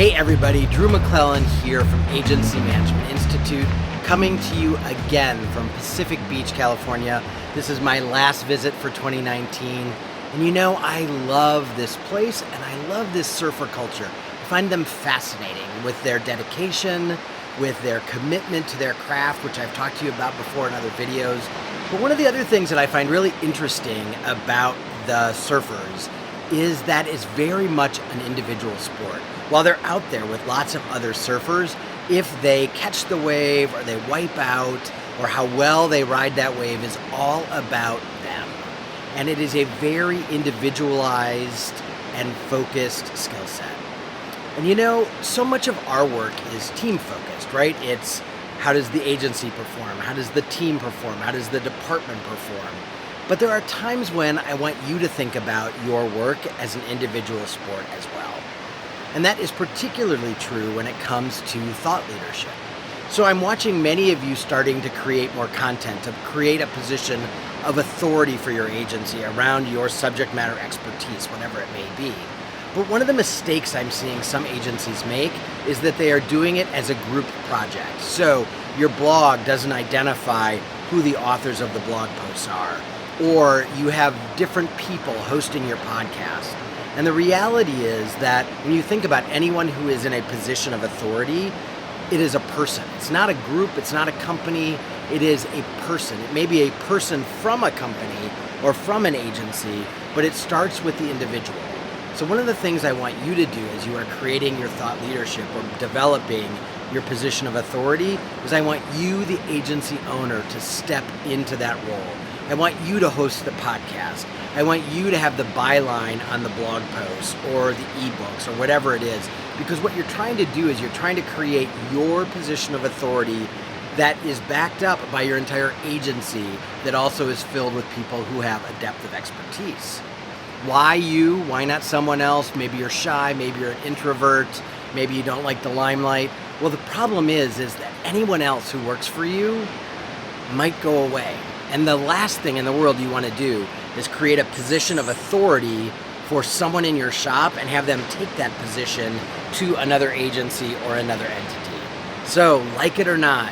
Hey everybody, Drew McLellan here from Agency Management Institute, coming to you again from Pacific Beach, California. This is my last visit for 2019. And you know, I love this place and I love this surfer culture. I find them fascinating with their dedication, with their commitment to their craft, which I've talked to you about before in other videos. But one of the other things that I find really interesting about the surfers is that it's very much an individual sport. While they're out there with lots of other surfers, if they catch the wave or they wipe out or how well they ride that wave is all about them. And it is a very individualized and focused skill set. And you know, so much of our work is team focused, right? It's how does the agency perform? How does the team perform? How does the department perform? But there are times when I want you to think about your work as an individual sport as well. And that is particularly true when it comes to thought leadership. So I'm watching many of you starting to create more content, to create a position of authority for your agency around your subject matter expertise, whatever it may be. But one of the mistakes I'm seeing some agencies make is that they are doing it as a group project. So your blog doesn't identify who the authors of the blog posts are, or you have different people hosting your podcast. And the reality is that when you think about anyone who is in a position of authority, it is a person. It's not a group, it's not a company, it is a person. It may be a person from a company or from an agency, but it starts with the individual. So one of the things I want you to do as you are creating your thought leadership or developing your position of authority is I want you, the agency owner, to step into that role. I want you to host the podcast. I want you to have the byline on the blog posts or the ebooks or whatever it is, because what you're trying to do is you're trying to create your position of authority that is backed up by your entire agency that also is filled with people who have a depth of expertise. Why you? Why not someone else? Maybe you're shy, maybe you're an introvert, maybe you don't like the limelight. Well, the problem is that anyone else who works for you might go away. And the last thing in the world you want to do is create a position of authority for someone in your shop and have them take that position to another agency or another entity. So, like it or not,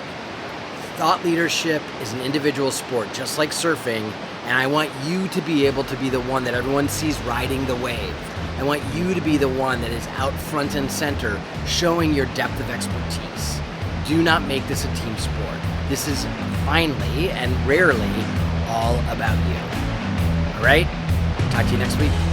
thought leadership is an individual sport, just like surfing, and I want you to be able to be the one that everyone sees riding the wave. I want you to be the one that is out front and center, showing your depth of expertise. Do not make this a team sport. This is finally and rarely all about you. All right? Talk to you next week.